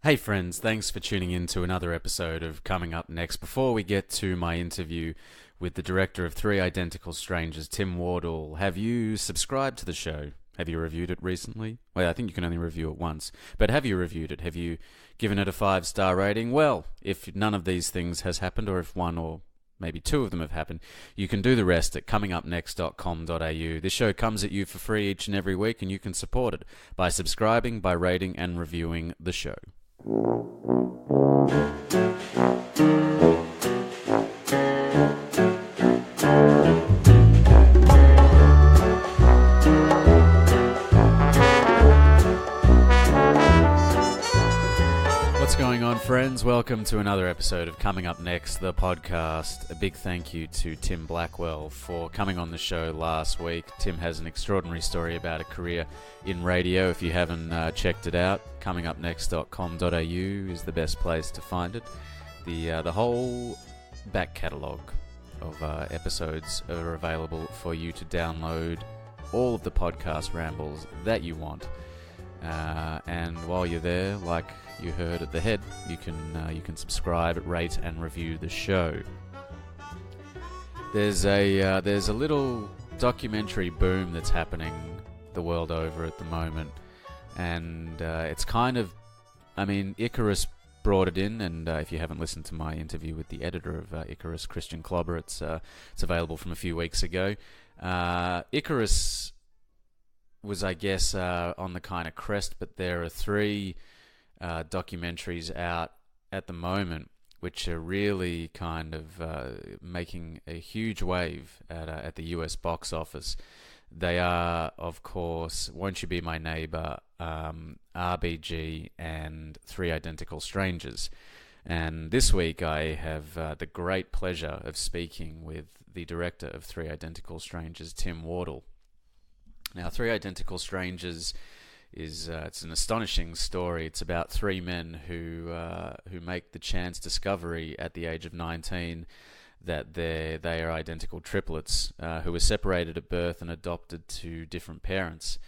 Hey friends, thanks for tuning in to another episode of Coming Up Next. Before we get to my interview with the director of Three Identical Strangers, Tim Wardle, have you subscribed to the show? Have you reviewed it recently? Well, I think you can only review it once. But have you reviewed it? Have you given it a 5-star rating? Well, if none of these things has happened, or if one or maybe two of them have happened, you can do the rest at comingupnext.com.au. This show comes at you for free each and every week, and you can support it by subscribing, by rating and reviewing the show. What's going on, friends? Welcome to another episode of Coming Up Next, the podcast. A big thank you to Tim Blackwell for coming on the show last week. Tim has an extraordinary story about a career in radio. If you haven't checked it out, comingupnext.com.au is the best place to find it. The whole back catalogue of episodes are available for you to download all of the podcast rambles that you want. And while you're there, like you heard at the head, you can subscribe, rate, and review the show. There's a little documentary boom that's happening the world over at the moment, and it's kind of, Icarus brought it in, and if you haven't listened to my interview with the editor of Icarus, Christian Klobber, it's available from a few weeks ago. Icarus was, I guess, on the kind of crest, but there are 3 documentaries out at the moment which are really kind of making a huge wave at the US box office. They are, of course, Won't You Be My Neighbor, RBG, and Three Identical Strangers. And this week I have the great pleasure of speaking with the director of Three Identical Strangers, Tim Wardle. Now, Three Identical Strangers is it's an astonishing story. It's about 3 men who make the chance discovery at the age of 19 that they are identical triplets who were separated at birth and adopted to different parents.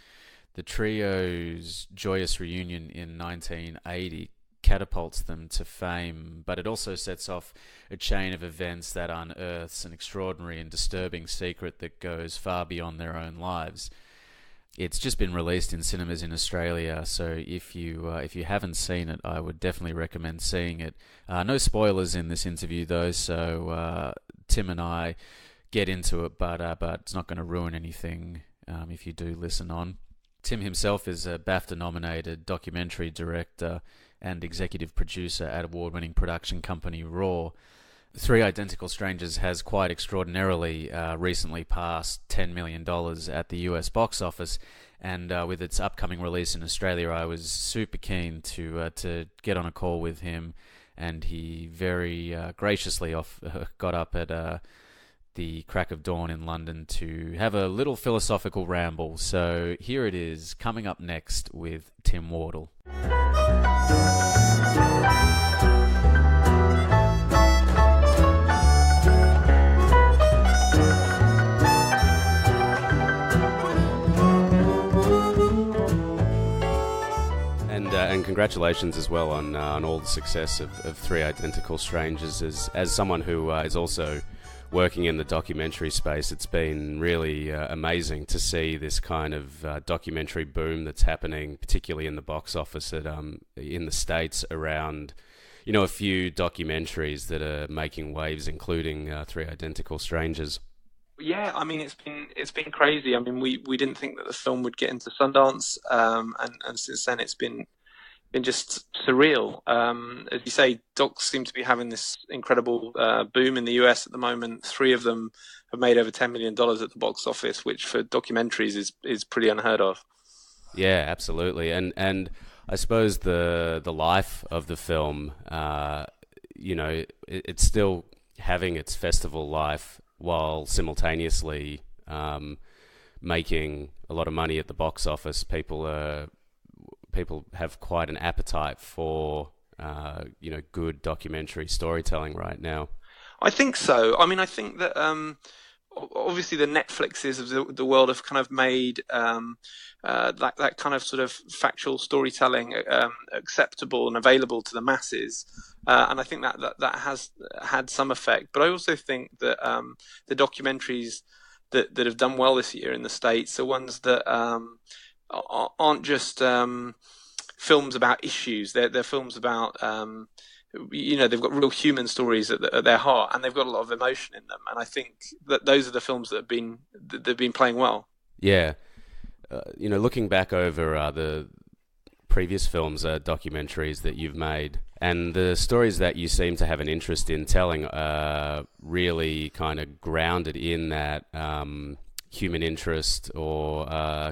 The trio's joyous reunion in 1980 catapults them to fame, but it also sets off a chain of events that unearths an extraordinary and disturbing secret that goes far beyond their own lives. It's just been released in cinemas in Australia, so if you haven't seen it, I would definitely recommend seeing it. No spoilers in this interview, though, so Tim and I get into it, but it's not going to ruin anything if you do listen on. Tim himself is a BAFTA Nominated documentary director and executive producer at award-winning production company Raw. Three Identical Strangers has quite extraordinarily recently passed $10 million at the US box office, and with its upcoming release in Australia, I was super keen to get on a call with him, and he very graciously got up at the crack of dawn in London to have a little philosophical ramble. So here it is, coming up next with Tim Wardle. And congratulations as well on all the success of Three Identical Strangers. As someone who is also working in the documentary space, it's been really amazing to see this kind of documentary boom that's happening, particularly in the box office in the States around, a few documentaries that are making waves, including Three Identical Strangers. Yeah, it's been crazy. We didn't think that the film would get into Sundance, and since then it's been just surreal. As you say, docs seem to be having this incredible boom in the US at the moment. 3 of them have made over $10 million at the box office, which for documentaries is pretty unheard of. Yeah, absolutely. And I suppose the life of the film, it's still having its festival life while simultaneously making a lot of money at the box office. People have quite an appetite for, good documentary storytelling right now. I think so. I think that obviously the Netflixes of the world have kind of made that kind of sort of factual storytelling acceptable and available to the masses. And I think that has had some effect. But I also think that the documentaries that have done well this year in the States are ones that aren't just films about issues. They're films about they've got real human stories at their heart, and they've got a lot of emotion in them. And I think that those are the films that have been playing well. Yeah. Looking back over the previous films, documentaries that you've made, and the stories that you seem to have an interest in telling are really kind of grounded in that human interest or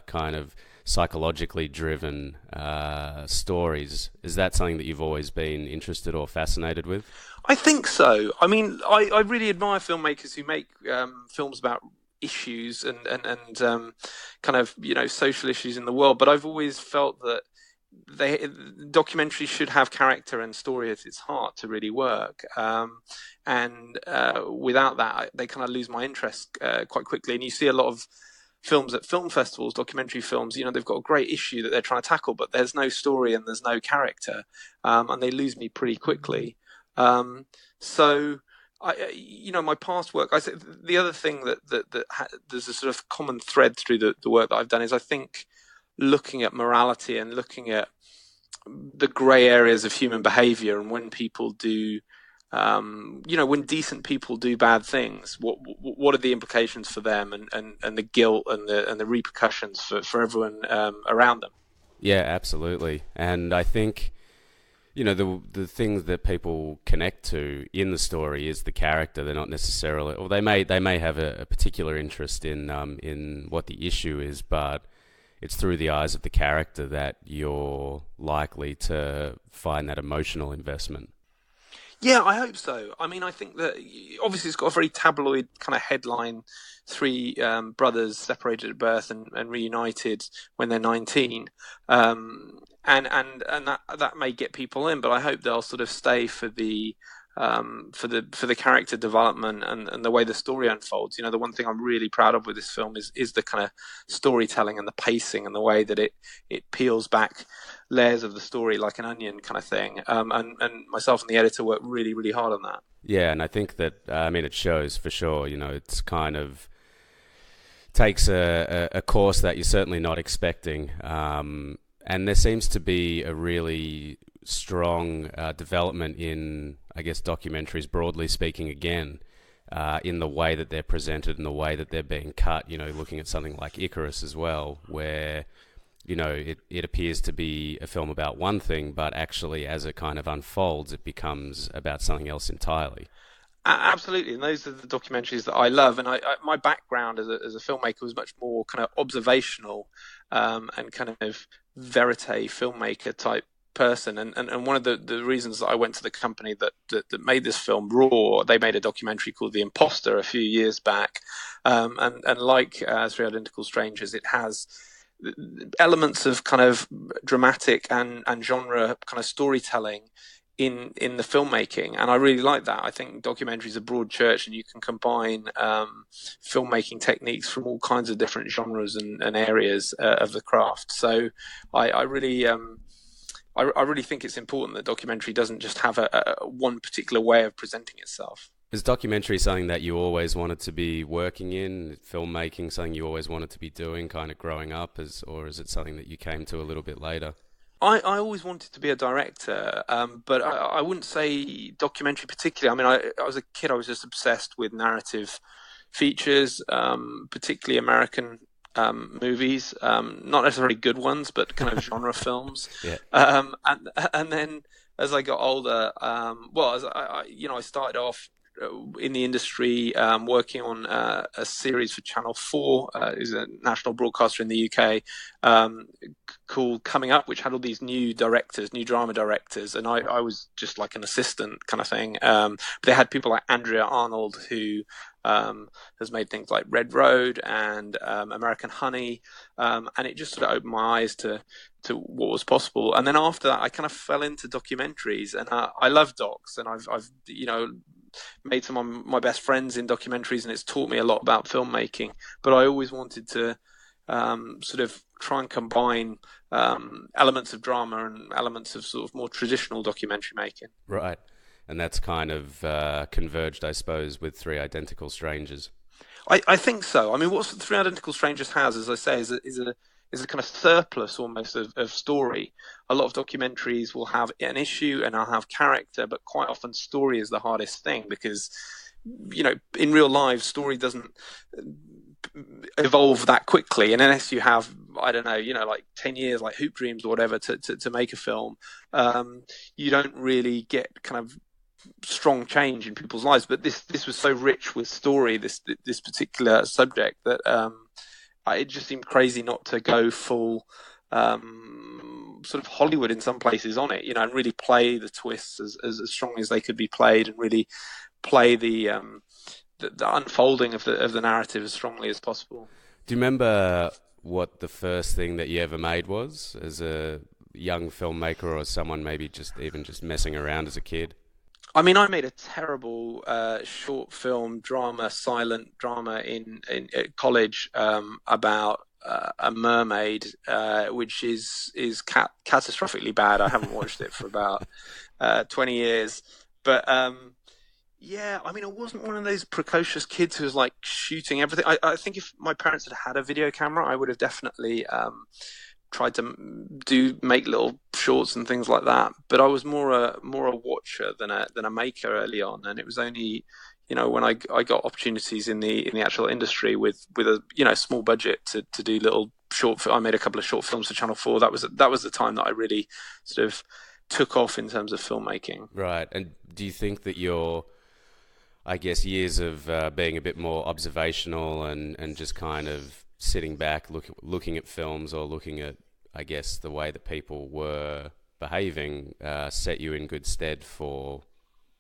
kind of psychologically driven stories. Is that something that you've always been interested or fascinated with? I think so. I mean, I really admire filmmakers who make films about issues and kind of social issues in the world. But I've always felt that documentaries should have character and story at its heart to really work. And without that, they kind of lose my interest quite quickly. And you see a lot of films at film festivals, documentary films, they've got a great issue that they're trying to tackle, but there's no story and there's no character, and they lose me pretty quickly. So my past work, I said the other thing that there's a sort of common thread through the work that I've done is I think looking at morality and looking at the grey areas of human behaviour, and when people do when decent people do bad things, what are the implications for them, and the guilt and the repercussions for everyone around them. Yeah, absolutely. And I think the things that people connect to in the story is the character. They're not necessarily, or they may have a particular interest in what the issue is, but it's through the eyes of the character that you're likely to find that emotional investment. Yeah, I hope so. I mean, I think that obviously it's got a very tabloid kind of headline: three brothers separated at birth and reunited when they're 19, and that may get people in, but I hope they'll sort of stay for the character development and the way the story unfolds. The one thing I'm really proud of with this film is the kind of storytelling and the pacing and the way that it peels back layers of the story like an onion kind of thing. And myself and the editor worked really, really hard on that. Yeah, and I think that it shows for sure. It's kind of takes a course that you're certainly not expecting, and there seems to be a really strong development in, I guess, documentaries, broadly speaking, again, in the way that they're presented and the way that they're being cut. Looking at something like Icarus as well, where it appears to be a film about one thing, but actually as it kind of unfolds, it becomes about something else entirely. Absolutely, and those are the documentaries that I love. And my background as a filmmaker was much more kind of observational and kind of verite filmmaker type person. And one of the reasons that I went to the company that made this film, Raw, they made a documentary called The Imposter a few years back, and like Three Identical Strangers, it has elements of kind of dramatic and genre kind of storytelling in the filmmaking, and I really like that. I think documentary is a broad church, and you can combine filmmaking techniques from all kinds of different genres and areas of the craft. So I really think it's important that documentary doesn't just have a one particular way of presenting itself. Is documentary something that you always wanted to be working in, filmmaking something you always wanted to be doing kind of growing up, or is it something that you came to a little bit later? I always wanted to be a director, but I wouldn't say documentary particularly. I mean, I was a kid, I was just obsessed with narrative features, particularly American movies, not necessarily good ones, but kind of genre films. Yeah. And then as I got older, as I started off in the industry, working on a series for Channel 4, is a national broadcaster in the UK, called Coming Up, which had all these new drama directors, and I was just like an assistant kind of thing. But they had people like Andrea Arnold, who has made things like Red Road and American Honey, and it just sort of opened my eyes to what was possible. And then after that, I kind of fell into documentaries, and I love docs, and I've made some of my best friends in documentaries, and it's taught me a lot about filmmaking. But I always wanted to sort of try and combine elements of drama and elements of sort of more traditional documentary making. Right. And that's kind of converged, I suppose, with Three Identical Strangers. I think so. I mean, what Three Identical Strangers has, as I say, is a kind of surplus almost of story. A lot of documentaries will have an issue and I'll have character, but quite often story is the hardest thing because, in real life, story doesn't evolve that quickly. And unless you have, I don't know, like 10 years, like Hoop Dreams or whatever, to make a film, you don't really get kind of strong change in people's lives. But this was so rich with story, this particular subject, that it just seemed crazy not to go full sort of Hollywood in some places on it, and really play the twists as strongly as they could be played, and really play the unfolding of the narrative as strongly as possible. Do you remember what the first thing that you ever made was as a young filmmaker, or someone maybe just messing around as a kid? I mean, I made a terrible short film silent drama in college about a mermaid, which is catastrophically bad. I haven't watched it for about 20 years. But yeah, I mean, I wasn't one of those precocious kids who was like shooting everything. I think if my parents had a video camera, I would have definitely tried to make little shorts and things like that. But I was more a watcher than a maker early on, and it was only when I got opportunities in the actual industry with a small budget to do little short. I made a couple of short films for Channel 4. That was the time that I really sort of took off in terms of filmmaking. Right. And do you think that your, I guess, years of being a bit more observational and just kind of sitting back, looking at films, or looking at, I guess, the way that people were behaving, set you in good stead for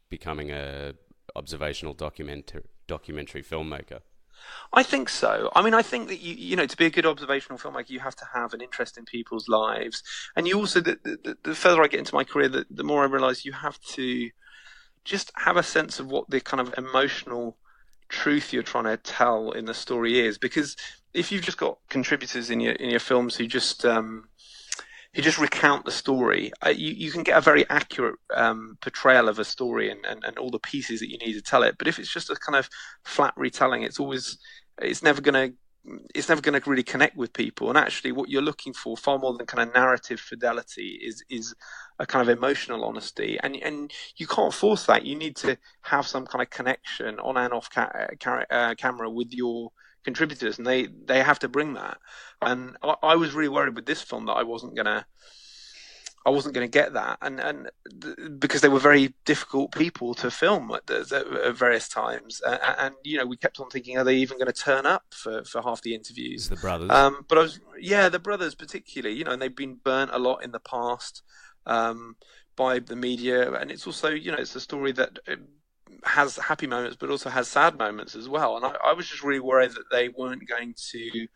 becoming a observational documentary filmmaker? I think so. I mean, I think that to be a good observational filmmaker, you have to have an interest in people's lives, and you also, the further I get into my career, the more I realise you have to just have a sense of what the kind of emotional truth you're trying to tell in the story is. Because if you've just got contributors in your films who just recount the story, you can get a very accurate portrayal of a story and all the pieces that you need to tell it. But if it's just a kind of flat retelling, it's never going to really connect with people. And actually, what you're looking for, far more than kind of narrative fidelity, is a kind of emotional honesty. And you can't force that. You need to have some kind of connection on and off camera with your contributors, and they have to bring that. And I was really worried with this film that I wasn't gonna get that, and because they were very difficult people to film at various times, and we kept on thinking, are they even going to turn up for half the interviews? The brothers, but the brothers particularly, and they've been burnt a lot in the past by the media, and it's also it's a story that has happy moments but also has sad moments as well. And I was just really worried that they weren't going to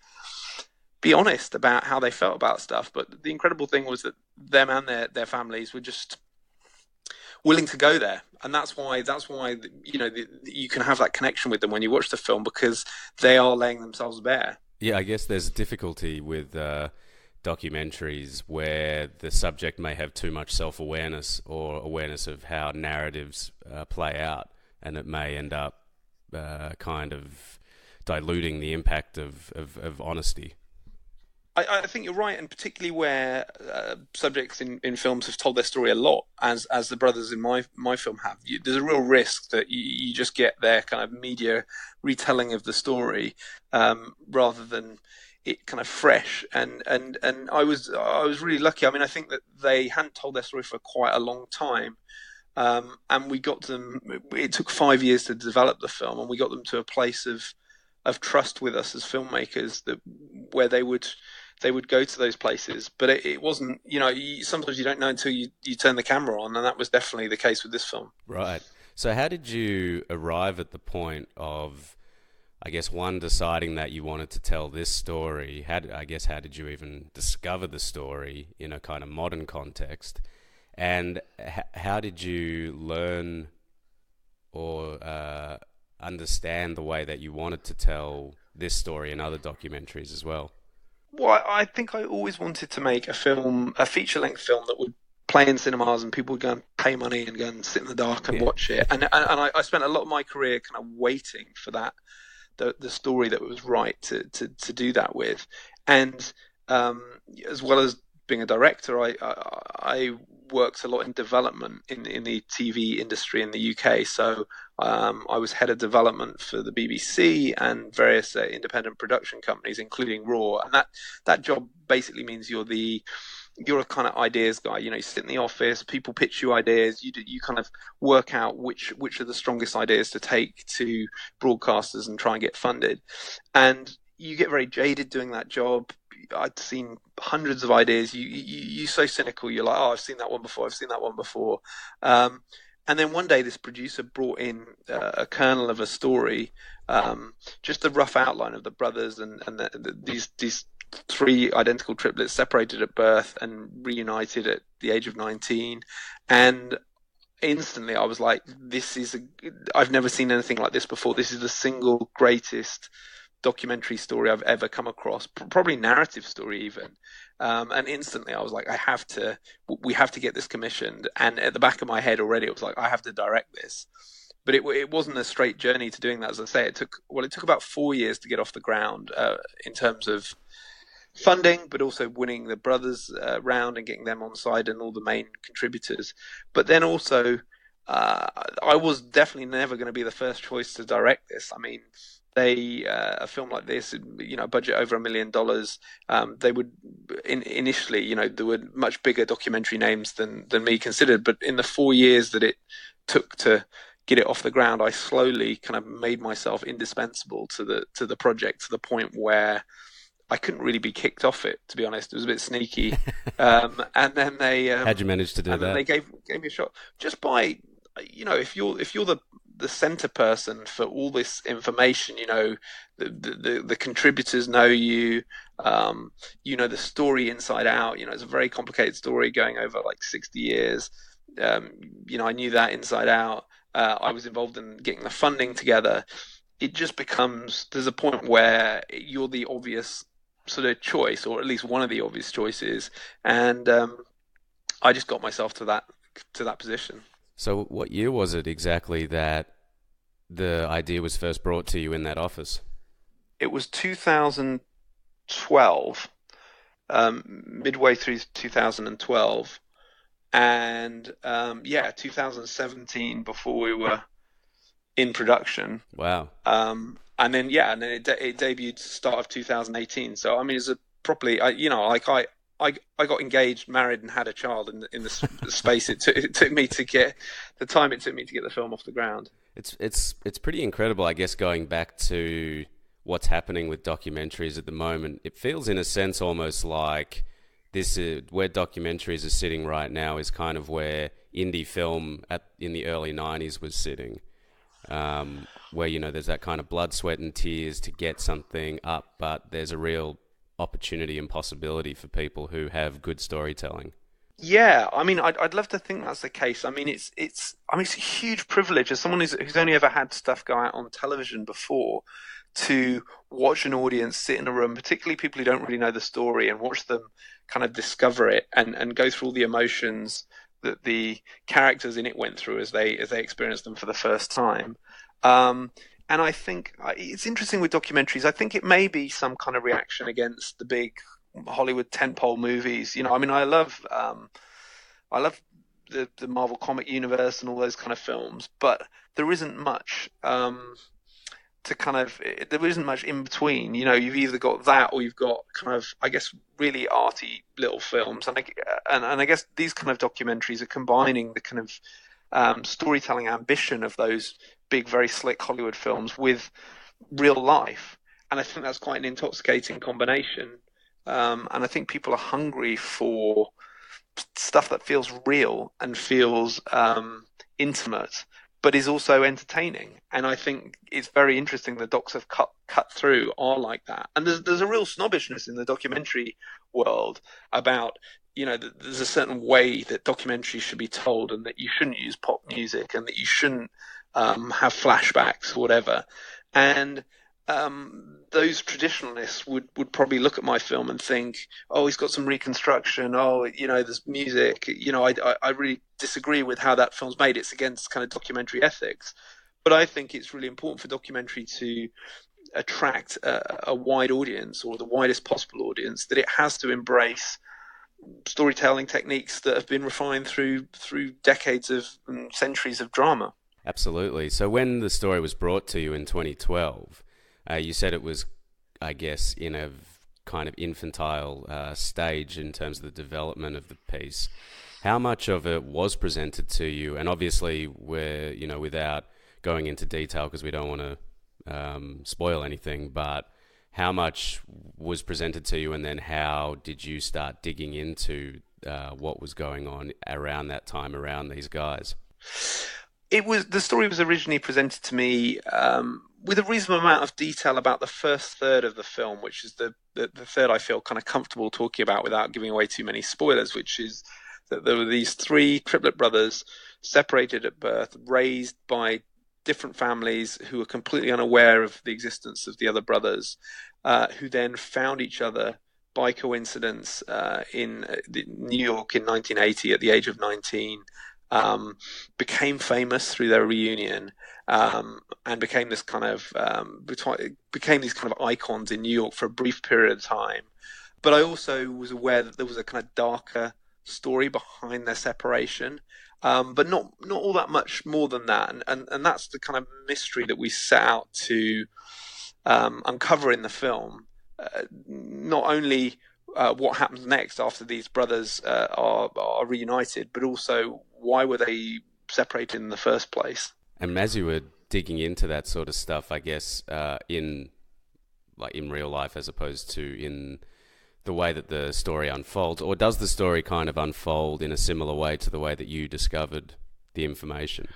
be honest about how they felt about stuff. But the incredible thing was that them and their families were just willing to go there, and that's why you can have that connection with them when you watch the film, because they are laying themselves bare. Yeah, I guess there's difficulty with documentaries where the subject may have too much self-awareness or awareness of how narratives play out, and it may end up kind of diluting the impact of honesty. I think you're right, and particularly where subjects in films have told their story a lot, as the brothers in my film have. There's a real risk that you just get their kind of media retelling of the story rather than it kind of fresh. And I was really lucky. I mean, I think that they hadn't told their story for quite a long time, and we got them. It took 5 years to develop the film, and we got them to a place of trust with us as filmmakers, where they would go to those places. But it wasn't, sometimes you don't know until you turn the camera on, and that was definitely the case with this film. Right. So how did you arrive at the point of, I guess, one, deciding that you wanted to tell this story? How did you even discover the story in a kind of modern context? And how did you learn or understand the way that you wanted to tell this story and other documentaries as well? Well, I think I always wanted to make a feature-length film that would play in cinemas and people would go and pay money and go and sit in the dark and watch it. And I spent a lot of my career kind of waiting for that, the story that was right to do that with. And as well as being a director, I worked a lot in development in the TV industry in the UK. So I was head of development for the BBC and various independent production companies, including Raw. And that job basically means you're a kind of ideas guy. You sit in the office, people pitch you ideas, you kind of work out which are the strongest ideas to take to broadcasters and try and get funded. And you get very jaded doing that job. I'd seen hundreds of ideas. You're so cynical. You're like, oh, I've seen that one before. And then one day this producer brought in a kernel of a story, just a rough outline of the brothers and these three identical triplets separated at birth and reunited at the age of 19. And instantly I was like, I've never seen anything like this before. This is the single greatest documentary story I've ever come across, probably narrative story even. And instantly I was like, we have to get this commissioned. And at the back of my head already, it was like, I have to direct this. But it wasn't a straight journey to doing that. As I say, it took about 4 years to get off the ground in terms of funding, but also winning the brothers round and getting them on side and all the main contributors. But then also, I was definitely never going to be the first choice to direct this. I mean, a film like this, budget over $1 million, they would initially, there were much bigger documentary names than me considered. But in the 4 years that it took to get it off the ground, I slowly kind of made myself indispensable to the project, to the point where I couldn't really be kicked off it, to be honest. It was a bit sneaky. And then they how'd you manage to do that? They gave me a shot just by, if you're the center person for all this information, the contributors know you, the story inside out. It's a very complicated story going over like 60 years. I knew that inside out. I was involved in getting the funding together. It just becomes, there's a point where you're the obvious sort of choice, or at least one of the obvious choices. And I just got myself to that position. So what year was it exactly that the idea was first brought to you in that office? It was 2012, midway through 2012. And 2017 before we were in production. Wow. And then it debuted start of 2018. So I mean, it's properly, I got engaged, married, and had a child in the space it took me to get the time it took me to get the film off the ground. It's pretty incredible, I guess, going back to what's happening with documentaries at the moment. It feels in a sense almost like this is where documentaries are sitting right now, is kind of where indie film in the early 90s was sitting, where there's that kind of blood, sweat and tears to get something up, but there's a real opportunity and possibility for people who have good storytelling. Yeah, I mean, I'd love to think that's the case. I mean, it's a huge privilege as someone who's only ever had stuff go out on television before, to watch an audience sit in a room, particularly people who don't really know the story, and watch them kind of discover it and go through all the emotions that the characters in it went through as they experienced them for the first time. And I think it's interesting with documentaries. I think it may be some kind of reaction against the big Hollywood tentpole movies. I mean, I love the Marvel comic universe and all those kind of films, but there isn't much there isn't much in between. You've either got that or you've got kind of, I guess, really arty little films, and I guess these kind of documentaries are combining the kind of storytelling ambition of those big, very slick Hollywood films with real life, and I think that's quite an intoxicating combination. And I think people are hungry for stuff that feels real and feels intimate, but is also entertaining. And I think it's very interesting that docs have cut through are like that. And there's a real snobbishness in the documentary world about, there's a certain way that documentaries should be told, and that you shouldn't use pop music, and that you shouldn't have flashbacks or whatever. And those traditionalists would probably look at my film and think, oh, he's got some reconstruction. Oh, there's music. I really disagree with how that film's made. It's against kind of documentary ethics. But I think it's really important for documentary to attract a wide audience, or the widest possible audience, that it has to embrace storytelling techniques that have been refined through decades of and centuries of drama. Absolutely. So when the story was brought to you in 2012, you said it was, I guess, in a kind of infantile stage in terms of the development of the piece. How much of it was presented to you? And obviously, we're, without going into detail because we don't want to spoil anything, but how much was presented to you, and then how did you start digging into what was going on around that time around these guys? The story was originally presented to me with a reasonable amount of detail about the first third of the film, which is the third I feel kind of comfortable talking about without giving away too many spoilers, which is that there were these three triplet brothers separated at birth, raised by different families who were completely unaware of the existence of the other brothers, who then found each other by coincidence in New York in 1980 at the age of 19, became famous through their reunion, and became these kind of icons in New York for a brief period of time. But I also was aware that there was a kind of darker story behind their separation, but not all that much more than that. And that's the kind of mystery that we set out to uncover in the film. Not only what happens next after these brothers are reunited, but also why were they separated in the first place. And as you were digging into that sort of stuff, I guess in real life as opposed to in the way that the story unfolds, or does the story kind of unfold in a similar way to the way that you discovered the information?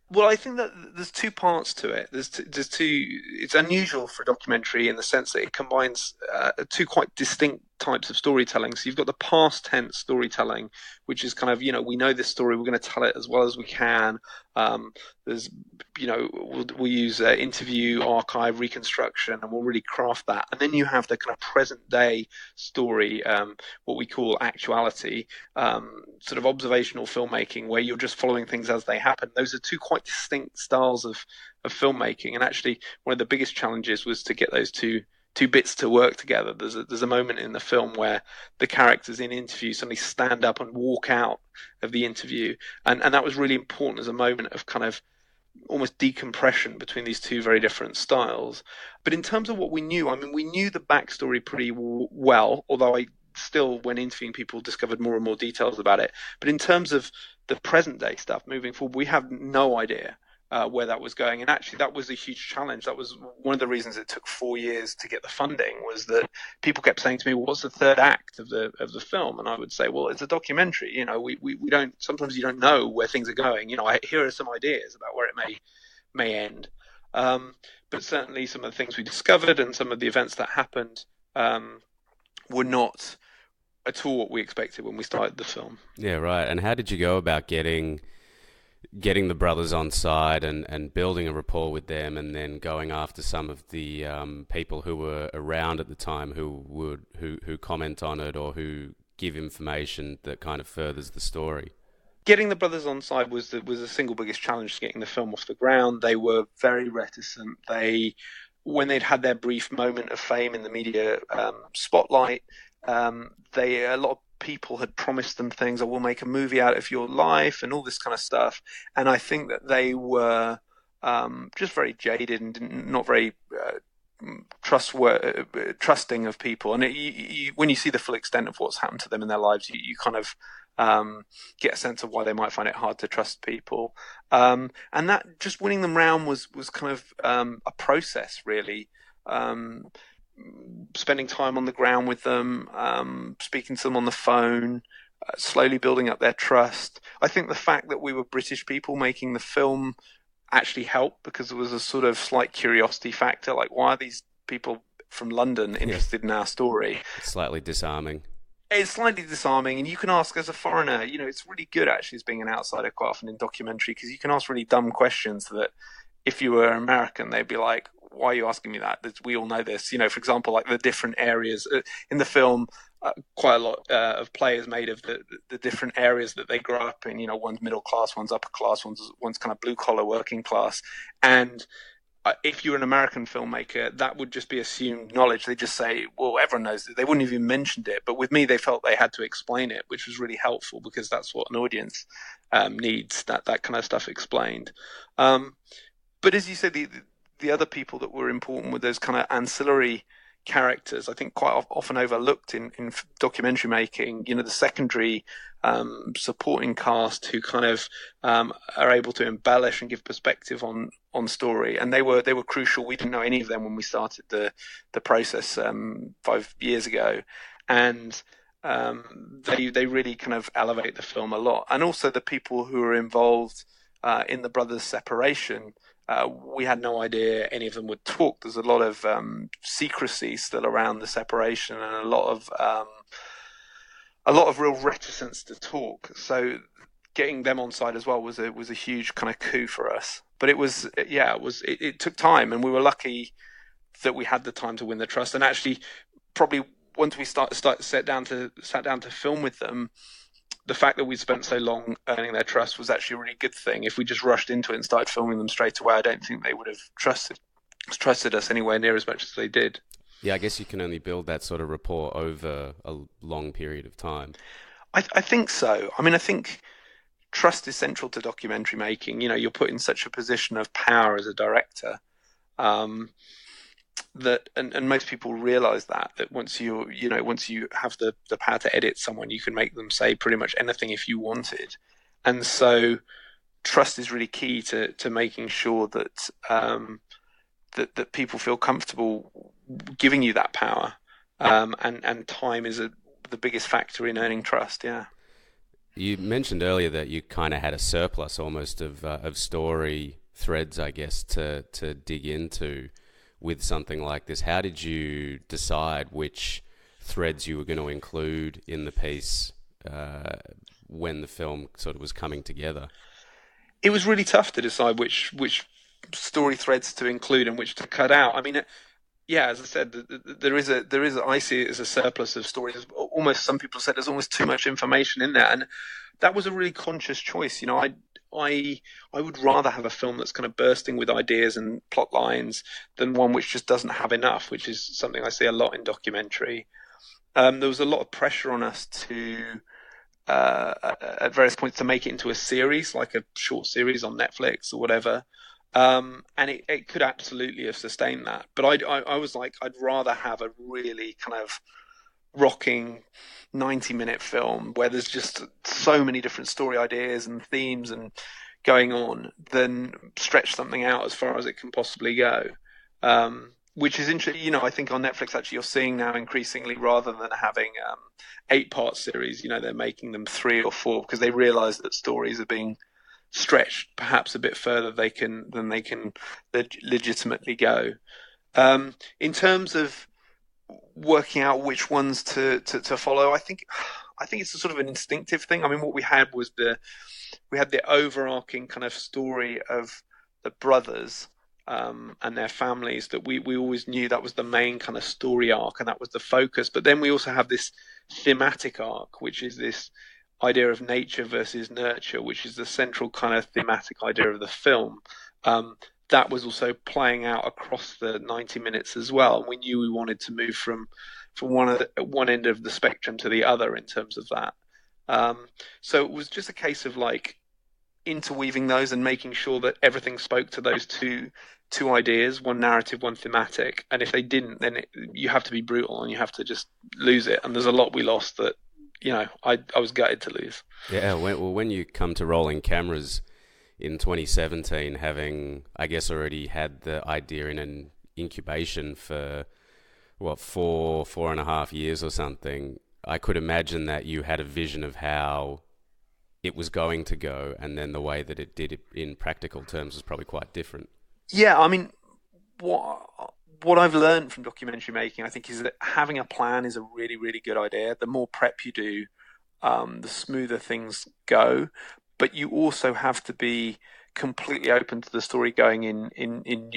Well, I think that there's two parts to it. There's two. It's unusual for a documentary in the sense that it combines two quite distinct types of storytelling. So you've got the past tense storytelling, which is kind of, we know this story, we're going to tell it as well as we can. There's, we'll use interview, archive, reconstruction, and we'll really craft that. And then you have the kind of present day story, what we call actuality, sort of observational filmmaking, where you're just following things as they happen. Those are two quite distinct styles of filmmaking. And actually, one of the biggest challenges was to get those two bits to work together. There's a moment in the film where the characters in interview suddenly stand up and walk out of the interview, and that was really important as a moment of kind of almost decompression between these two very different styles. But in terms of what we knew, we knew the backstory pretty well, although I still, when interviewing people, discovered more and more details about it. But in terms of the present day stuff moving forward, we have no idea where that was going. And actually, that was a huge challenge. That was one of the reasons it took 4 years to get the funding, was that people kept saying to me, well, what's the third act of the film? And I would say, well, it's a documentary. We don't, sometimes you don't know where things are going. Here are some ideas about where it may end. But certainly some of the things we discovered and some of the events that happened were not at all what we expected when we started the film. Yeah, right. And how did you go about getting the brothers on side and building a rapport with them, and then going after some of the people who were around at the time who comment on it or who give information that kind of furthers the story? Getting the brothers on side was the single biggest challenge to getting the film off the ground. They were very reticent. When they'd had their brief moment of fame in the media spotlight, a lot of people had promised them things. I will make a movie out of your life and all this kind of stuff. And I think that they were just very jaded and not very trusting of people. And when you see the full extent of what's happened to them in their lives, you kind of get a sense of why they might find it hard to trust people. And that just winning them round was kind of a process, really. Spending time on the ground with them, speaking to them on the phone, slowly building up their trust. I think the fact that we were British people making the film actually helped, because there was a sort of slight curiosity factor, like, why are these people from London interested in our story? Slightly disarming. It's slightly disarming, and you can ask as a foreigner. It's really good actually as being an outsider quite often in documentary because you can ask really dumb questions that if you were American, they'd be like, "Why are you asking me that? We all know this." For example, like the different areas in the film. Quite a lot of players made of the different areas that they grow up in. One's middle class, one's upper class, one's kind of blue collar working class, and if you're an American filmmaker, that would just be assumed knowledge. They just say, well, everyone knows it. They wouldn't have even mentioned it. But with me, they felt they had to explain it, which was really helpful because that's what an audience needs, that kind of stuff explained. But as you said, the other people that were important were those kind of ancillary characters, I think quite often overlooked in documentary making, the secondary supporting cast who kind of are able to embellish and give perspective on story, and they were crucial. We didn't know any of them when we started the process 5 years ago, and they really kind of elevate the film a lot. And also the people who are involved in the brothers' separation. We had no idea any of them would talk. There's a lot of secrecy still around the separation, and a lot of real reticence to talk. So getting them on side as well was a huge kind of coup for us. But it took time, and we were lucky that we had the time to win the trust. And actually, probably once we sat down to film with them, the fact that we spent so long earning their trust was actually a really good thing. If we just rushed into it and started filming them straight away, I don't think they would have trusted us anywhere near as much as they did. Yeah, I guess you can only build that sort of rapport over a long period of time. I think so. I mean, I think trust is central to documentary making. You're put in such a position of power as a director. That and most people realize that once you have the power to edit someone, you can make them say pretty much anything if you wanted. And so trust is really key to making sure that that people feel comfortable giving you that power, and time is the biggest factor in earning trust. Yeah. You mentioned earlier that you kind of had a surplus almost of story threads, I guess, to dig into with something like this. How did you decide which threads you were going to include in the piece when the film sort of was coming together? It was really tough to decide which story threads to include and which to cut out. I mean, as I said, there is I see it as a surplus of stories. Almost, some people said there's almost too much information in there, and that was a really conscious choice. I would rather have a film that's kind of bursting with ideas and plot lines than one which just doesn't have enough, which is something I see a lot in documentary. There was a lot of pressure on us to, at various points, to make it into a series, like a short series on Netflix or whatever. And it could absolutely have sustained that. But I was like, I'd rather have a really kind of rocking 90-minute film where there's just so many different story ideas and themes and going on than stretch something out as far as it can possibly go. Which is interesting. I think on Netflix, actually, you're seeing now increasingly, rather than having 8-part series, they're making them 3 or 4 because they realize that stories are being stretched perhaps a bit further than they can legitimately go. In terms of working out which ones to follow, I think it's a sort of an instinctive thing. I mean, what we had was the overarching kind of story of the brothers and their families that we always knew that was the main kind of story arc, and that was the focus. But then we also have this thematic arc, which is this idea of nature versus nurture, which is the central kind of thematic idea of the film. That was also playing out across the 90 minutes as well. We knew we wanted to move from one end of the spectrum to the other in terms of that. So it was just a case of like interweaving those and making sure that everything spoke to those two ideas, one narrative, one thematic. And if they didn't, then you have to be brutal and you have to just lose it. And there's a lot we lost that, I was gutted to lose. Yeah, when you come to rolling cameras in 2017, having, I guess, already had the idea in an incubation for, 4.5 years or something, I could imagine that you had a vision of how it was going to go, and then the way that it did it in practical terms was probably quite different. Yeah, I mean, what what I've learned from documentary making, I think, is that having a plan is a really, really good idea. The more prep you do, the smoother things go. But you also have to be completely open to the story going in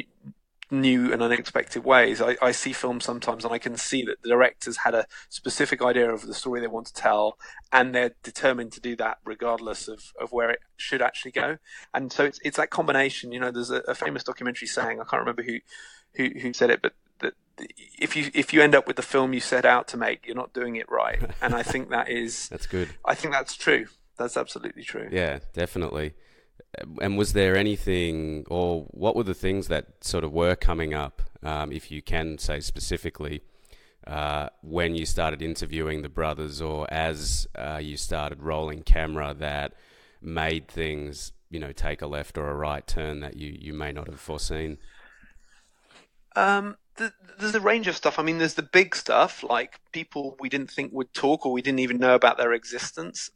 new and unexpected ways. I see films sometimes and I can see that the directors had a specific idea of the story they want to tell, and they're determined to do that regardless of where it should actually go. And so it's that combination. There's a famous documentary saying, I can't remember who said it, but that if you end up with the film you set out to make, you're not doing it right. And I think that's good. I think that's true. That's absolutely true. Yeah, definitely. And was there anything, or what were the things that sort of were coming up, if you can say specifically, when you started interviewing the brothers, or as you started rolling camera, that made things, take a left or a right turn that you may not have foreseen? There's a range of stuff. I mean, there's the big stuff, like people we didn't think would talk, or we didn't even know about their existence.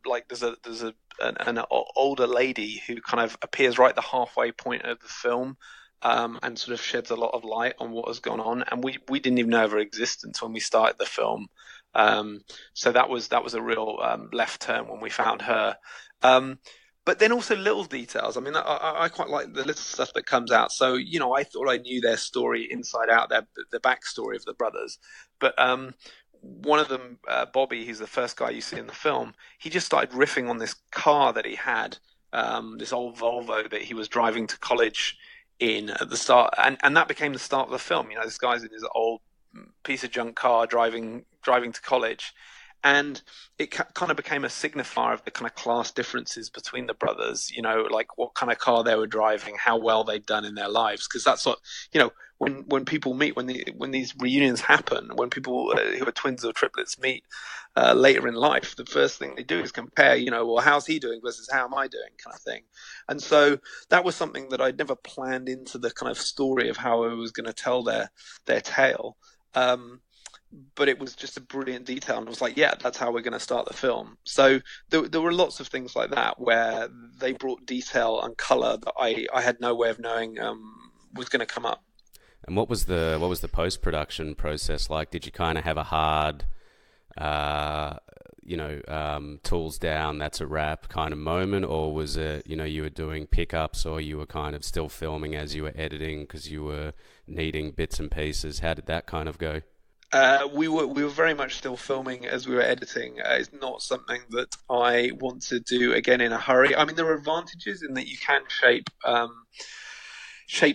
Like there's an older lady who kind of appears right at the halfway point of the film, and sort of sheds a lot of light on what has gone on, and we didn't even know of her existence when we started the film. So that was a real left turn when we found her. But then also little details. I mean, I quite like the little stuff that comes out. So, I thought I knew their story inside out, the backstory of the brothers. But one of them, Bobby, he's the first guy you see in the film, he just started riffing on this car that he had, this old Volvo that he was driving to college in at the start. And that became the start of the film. This guy's in his old piece of junk car driving to college. And it kind of became a signifier of the kind of class differences between the brothers, like what kind of car they were driving, how well they'd done in their lives. Because that's what, when people meet, when these reunions happen, when people who are twins or triplets meet later in life, the first thing they do is compare, well, how's he doing versus how am I doing, kind of thing. And so that was something that I'd never planned into the kind of story of how I was going to tell their tale. But it was just a brilliant detail, and I was like, yeah, that's how we're going to start the film. So there were lots of things like that where they brought detail and color that I had no way of knowing was going to come up. And what was the post-production process like? Did you kind of have a hard, tools down, that's a wrap kind of moment, or was it, you were doing pickups, or you were kind of still filming as you were editing because you were needing bits and pieces? How did that kind of go? We were very much still filming as we were editing. It's not something that I want to do again in a hurry. I mean, there are advantages in that you can shape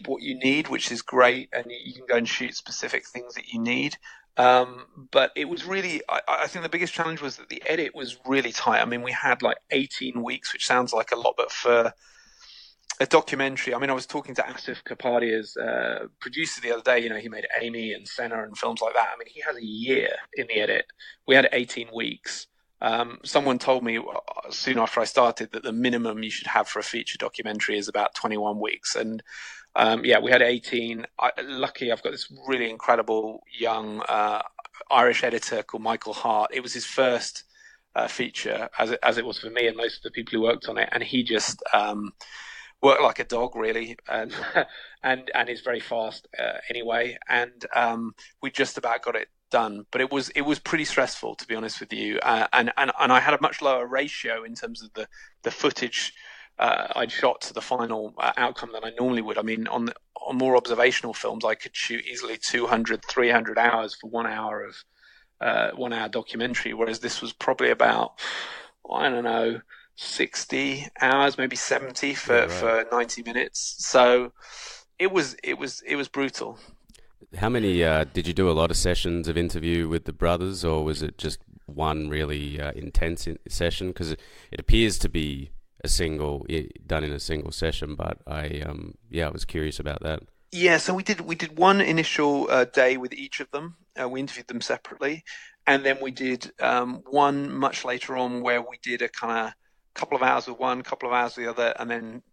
what you need, which is great, and you can go and shoot specific things that you need. But it was really, I think the biggest challenge was that the edit was really tight. I mean, we had like 18 weeks, which sounds like a lot, but for a documentary, I mean, I was talking to Asif Kapadia's producer the other day. He made Amy and Senna and films like that. I mean, he has a year in the edit. We had 18 weeks. Someone told me soon after I started that the minimum you should have for a feature documentary is about 21 weeks. And we had 18. Lucky, I've got this really incredible young Irish editor called Michael Hart. It was his first feature, as it was for me and most of the people who worked on it. And he just worked like a dog, really, and is very fast anyway. And we just about got it done, but it was pretty stressful, to be honest with you. And I had a much lower ratio in terms of the footage I'd shot to the final outcome than I normally would. I mean, on more observational films, I could shoot easily 200, 300 hours for 1 hour of 1 hour documentary, whereas this was probably about, I don't know, 60 hours, maybe 70 for 90 minutes. So it was brutal. How many did you do? A lot of sessions of interview with the brothers, or was it just one really intense session? Because it appears to be done in a single session, but I was curious about that. Yeah, so we did one initial day with each of them. We interviewed them separately, and then we did one much later on where we did a kind of couple of hours with one, couple of hours with the other, and then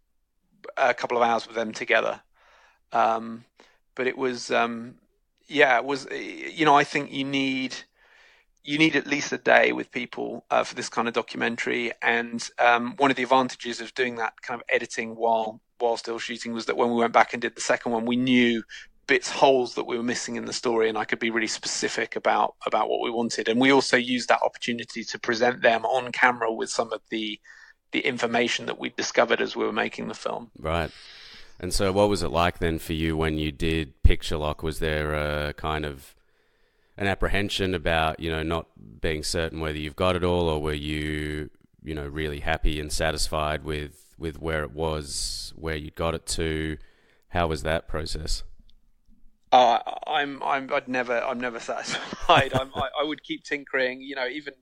a couple of hours with them together. But it was, it was, I think you need at least a day with people for this kind of documentary. And one of the advantages of doing that kind of editing while still shooting was that when we went back and did the second one, we knew bits, holes that we were missing in the story, and I could be really specific about what we wanted. And we also used that opportunity to present them on camera with some of the information that we discovered as we were making the film. Right. And so what was it like then for you when you did picture lock? Was there a kind of an apprehension about, not being certain whether you've got it all, or were you, really happy and satisfied with where it was, where you got it to? How was that process? I'm never satisfied. I would keep tinkering, even,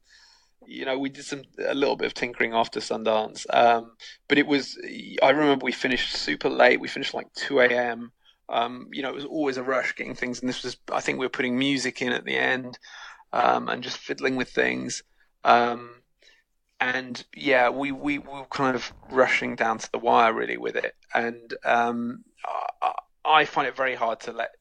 we did a little bit of tinkering after Sundance. But I remember we finished super late. We finished like 2 a.m. It was always a rush getting things. And I think we were putting music in at the end, and just fiddling with things. And yeah, we were kind of rushing down to the wire really with it. And, I find it very hard to let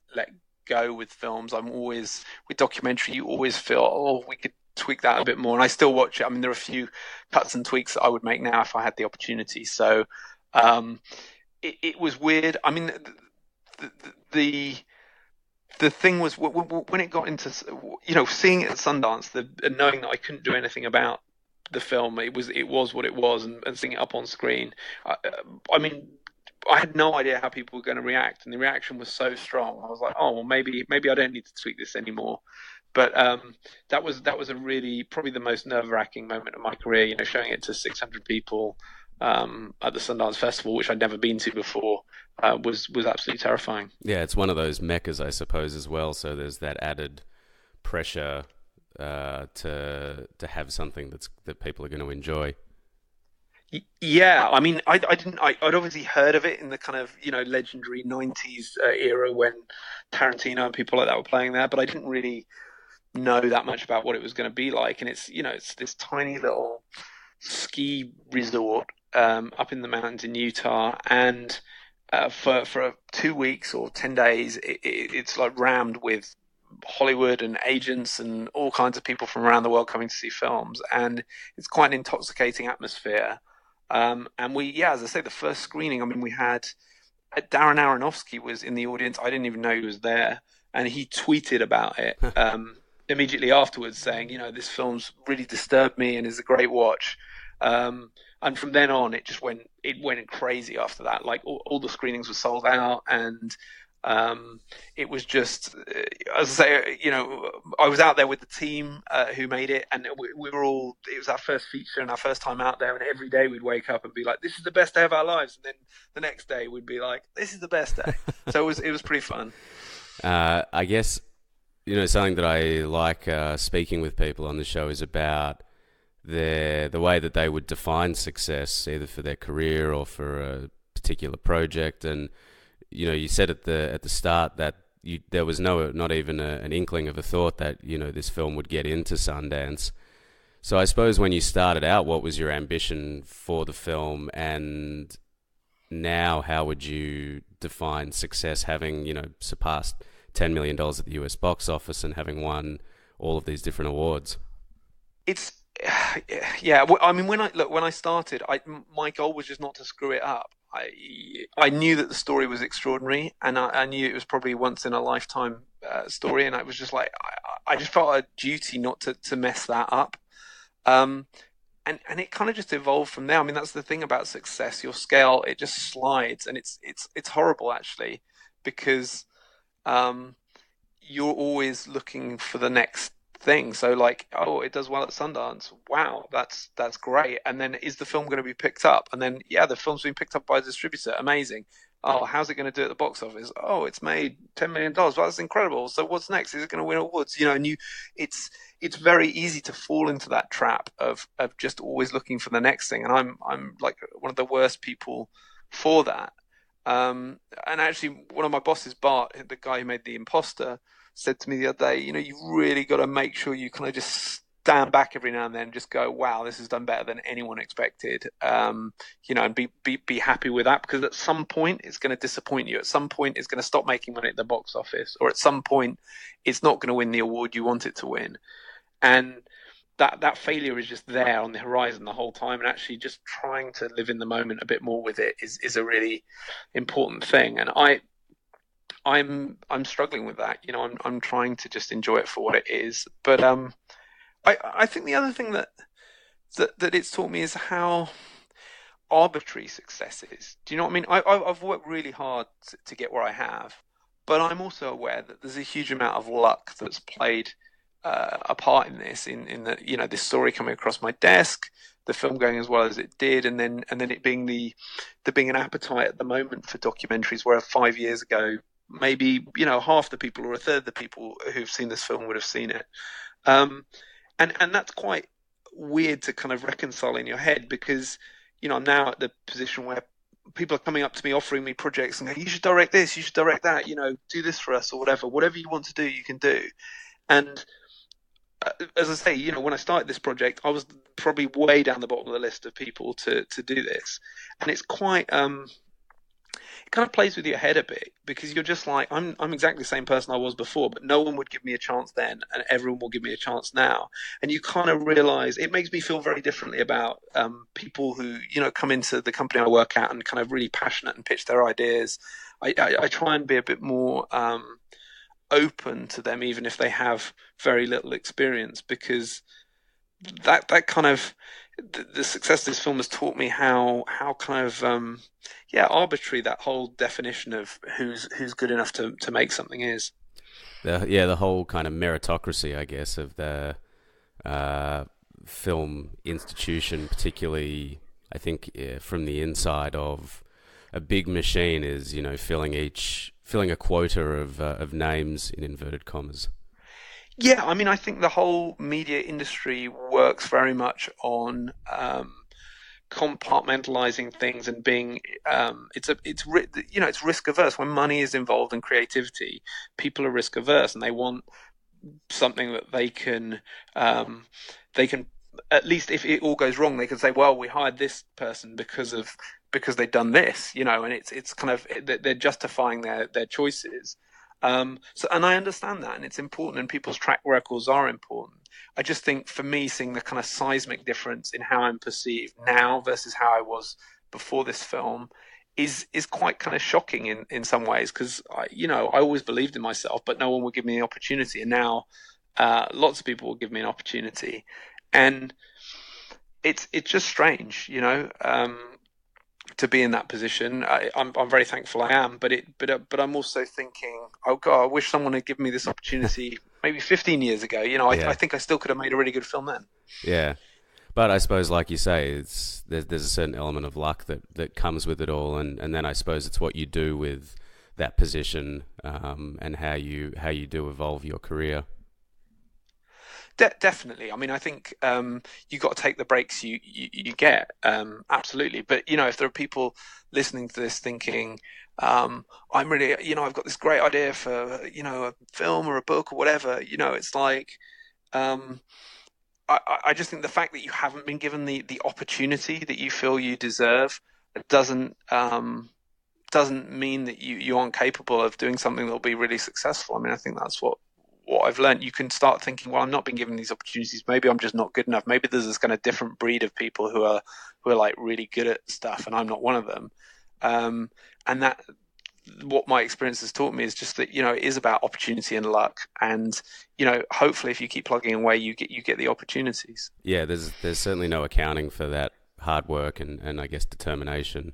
go with films. I'm always, with documentary, you always feel, we could tweak that a bit more. And I still watch it. I mean, there are a few cuts and tweaks that I would make now if I had the opportunity. So it was weird. I mean, the thing was, when it got into, seeing it at Sundance, and knowing that I couldn't do anything about the film, it was what it was, and seeing it up on screen, I mean, I had no idea how people were going to react, and the reaction was so strong. I was like, oh, well, maybe I don't need to tweak this anymore. But that was probably the most nerve-wracking moment of my career. Showing it to 600 people at the Sundance Festival, which I'd never been to before, was absolutely terrifying. Yeah, it's one of those meccas, I suppose, as well. So there's that added pressure to have something that people are going to enjoy. Yeah, I mean, I'd obviously heard of it in the kind of, legendary 90s era when Tarantino and people like that were playing there, but I didn't really know that much about what it was going to be like. And it's, it's this tiny little ski resort up in the mountains in Utah, and for 2 weeks or 10 days, it's like rammed with Hollywood and agents and all kinds of people from around the world coming to see films, and it's quite an intoxicating atmosphere. And as I say, the first screening, I mean, we had Darren Aronofsky was in the audience. I didn't even know he was there, and he tweeted about it immediately afterwards, saying, this film's really disturbed me and is a great watch. And from then on, it went crazy after that. Like all the screenings were sold out, and it was just, as I say, I was out there with the team who made it, and we were all, it was our first feature and our first time out there, and every day we'd wake up and be like, this is the best day of our lives, and then the next day we'd be like, this is the best day. So it was pretty fun. I guess, something that I like speaking with people on the show is about the way that they would define success, either for their career or for a particular project. And you said at the start that there was not even an inkling of a thought that this film would get into Sundance. So I suppose when you started out, what was your ambition for the film, and now how would you define success, having surpassed $10 million at the US box office and having won all of these different awards? It's yeah. I mean, when I started, my goal was just not to screw it up. I knew that the story was extraordinary, and I knew it was probably once in a lifetime story, and I was just like, I just felt a duty not to mess that up. And it kind of just evolved from there. I mean, that's the thing about success. Your scale, it just slides, and it's horrible actually, because you're always looking for the next thing. So like, oh, it does well at Sundance. Wow, that's great. And then is the film going to be picked up? And then the film's been picked up by a distributor. Amazing. Oh, how's it going to do at the box office? Oh, it's made $10 million. Well, that's incredible. So what's next? Is it going to win awards? And it's very easy to fall into that trap of just always looking for the next thing. And I'm like one of the worst people for that. And actually, one of my bosses, Bart, the guy who made The Imposter, said to me the other day, you've really got to make sure you kind of just stand back every now and then and just go, wow, this is done better than anyone expected. And be happy with that, because at some point it's going to disappoint you. At some point it's going to stop making money at the box office, or at some point it's not going to win the award you want it to win. And that failure is just there on the horizon the whole time, and actually just trying to live in the moment a bit more with it is a really important thing. And I'm struggling with that. I'm trying to just enjoy it for what it is. But I think the other thing that it's taught me is how arbitrary success is. Do you know what I mean? I've worked really hard to get where I have, but I'm also aware that there's a huge amount of luck that's played a part in this. In that, this story coming across my desk, the film going as well as it did, and then it being there being an appetite at the moment for documentaries, where 5 years ago maybe half the people or a third of the people who've seen this film would have seen it. And that's quite weird to kind of reconcile in your head, because I'm now at the position where people are coming up to me offering me projects and going, you should direct this, you should direct that, do this for us, or whatever you want to do, you can do. And as I say, when I started this project, I was probably way down the bottom of the list of people to do this. And it's quite it kind of plays with your head a bit, because you're just like, I'm exactly the same person I was before, but no one would give me a chance then, and everyone will give me a chance now. And you kind of realize it makes me feel very differently about people who come into the company I work at and kind of really passionate and pitch their ideas. I try and be a bit more open to them, even if they have very little experience, because that kind of the success of this film has taught me how kind of arbitrary that whole definition of who's good enough to make something is. The whole kind of meritocracy, I guess, of the film institution, particularly, I think, from the inside of a big machine, is filling a quota of names in inverted commas. Yeah, I mean, I think the whole media industry works very much on compartmentalizing things and being it's risk averse. When money is involved in creativity, people are risk averse, and they want something that they can at least, if it all goes wrong, they can say, well, we hired this person because they've done this, and it's kind of, they're justifying their choices. And I understand that, and it's important, and people's track records are important. I just think, for me, seeing the kind of seismic difference in how I'm perceived now versus how I was before this film is quite kind of shocking in some ways, because I always believed in myself, but no one would give me the opportunity, and now lots of people will give me an opportunity, and it's just strange, to be in that position. I'm very thankful I am, but I'm also thinking, oh God, I wish someone had given me this opportunity maybe 15 years ago. I think I still could have made a really good film then. Yeah, but I suppose, like you say, there's a certain element of luck that comes with it all, and then I suppose it's what you do with that position, and how you do evolve your career. Definitely. I mean, I think you got to take the breaks you get. Absolutely. But if there are people listening to this thinking, I'm really, I've got this great idea for a film or a book or whatever. It's like, I just think the fact that you haven't been given the opportunity that you feel you deserve doesn't mean that you aren't capable of doing something that will be really successful. I mean, I think that's what I've learned. You can start thinking, well, I'm not being given these opportunities. Maybe I'm just not good enough. Maybe there's this kind of different breed of people who are like really good at stuff, and I'm not one of them. And that, what my experience has taught me is just that, it is about opportunity and luck. And, hopefully if you keep plugging away, you get the opportunities. Yeah, there's certainly no accounting for that hard work and I guess determination,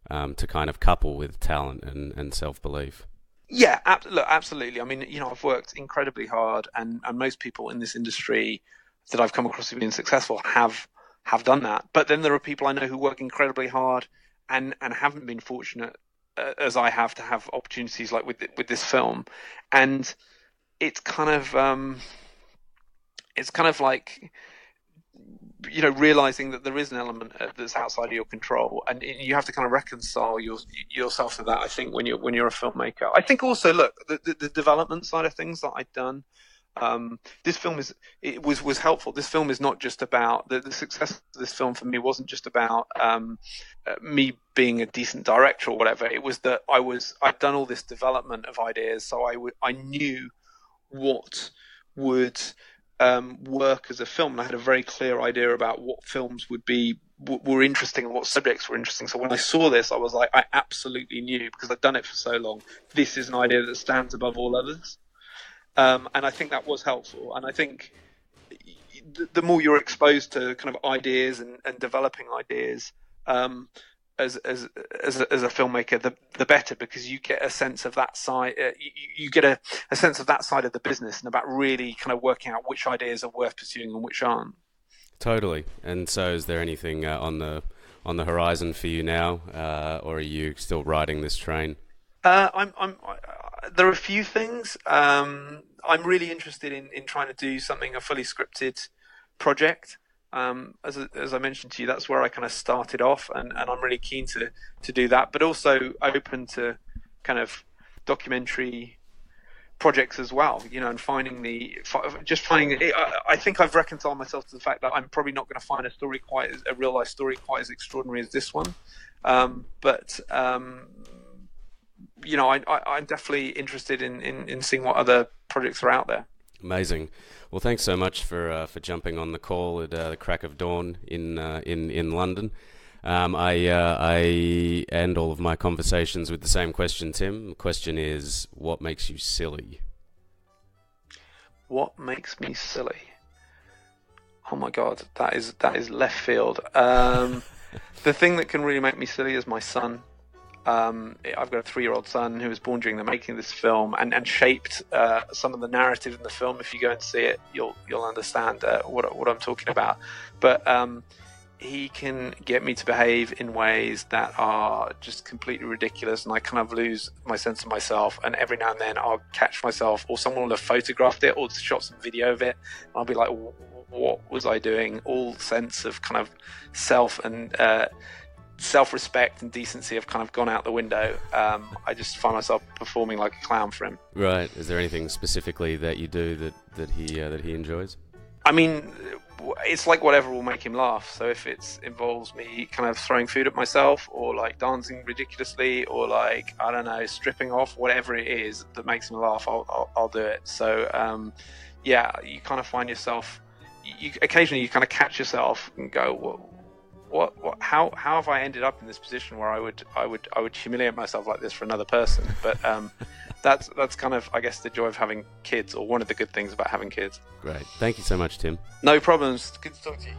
to kind of couple with talent and self-belief. Yeah, absolutely. I mean, I've worked incredibly hard, and most people in this industry that I've come across who've been successful have done that. But then there are people I know who work incredibly hard and haven't been fortunate as I have to have opportunities like with this film. And it's kind of like, realizing that there is an element that's outside of your control, and you have to kind of reconcile yourself to that. I think when you're a filmmaker, I think also, look, the development side of things that I've done. This film was helpful. This film is not just about the success of this film for me wasn't just about me being a decent director or whatever. It was that I'd done all this development of ideas, so I knew what would work as a film, and I had a very clear idea about what films would be were interesting and what subjects were interesting. So when I saw this, I was like, I absolutely knew, because I've done it for so long, this is an idea that stands above all others. And I think that was helpful. And I think the more you're exposed to kind of ideas and developing ideas as a filmmaker, the better, because you get a sense of that side. You get a sense of that side of the business, and about really kind of working out which ideas are worth pursuing and which aren't. Totally. And so, is there anything on the horizon for you now, or are you still riding this train? There are a few things. I'm really interested in trying to do a fully scripted project. As I mentioned to you, that's where I kind of started off, and I'm really keen to do that, but also open to kind of documentary projects as well, and finding it. I think I've reconciled myself to the fact that I'm probably not going to find a real life story quite as extraordinary as this one, but I'm definitely interested in seeing what other projects are out there. Amazing. Well, thanks so much for jumping on the call at the crack of dawn in London. I end all of my conversations with the same question, Tim. The question is, what makes you silly? What makes me silly? Oh my God, that is left field. The thing that can really make me silly is my son. I've got a 3-year-old son who was born during the making of this film and shaped some of the narrative in the film. If you go and see it, you'll understand what I'm talking about. But he can get me to behave in ways that are just completely ridiculous, and I kind of lose my sense of myself. And every now and then I'll catch myself, or someone will have photographed it or shot some video of it, and I'll be like, what was I doing? All sense of kind of self and self-respect and decency have kind of gone out the window. I just find myself performing like a clown for him. Right. Is there anything specifically that you do that he enjoys? I mean, it's like whatever will make him laugh. So if it involves me kind of throwing food at myself, or like dancing ridiculously, or like, I don't know, stripping off, whatever it is that makes me laugh, I'll do it. So yeah, you kind of find yourself, occasionally you kind of catch yourself and go, how have I ended up in this position where I would humiliate myself like this for another person? But that's kind of, I guess, the joy of having kids, or one of the good things about having kids. Great. Thank you so much, Tim. No problems. Good to talk to you.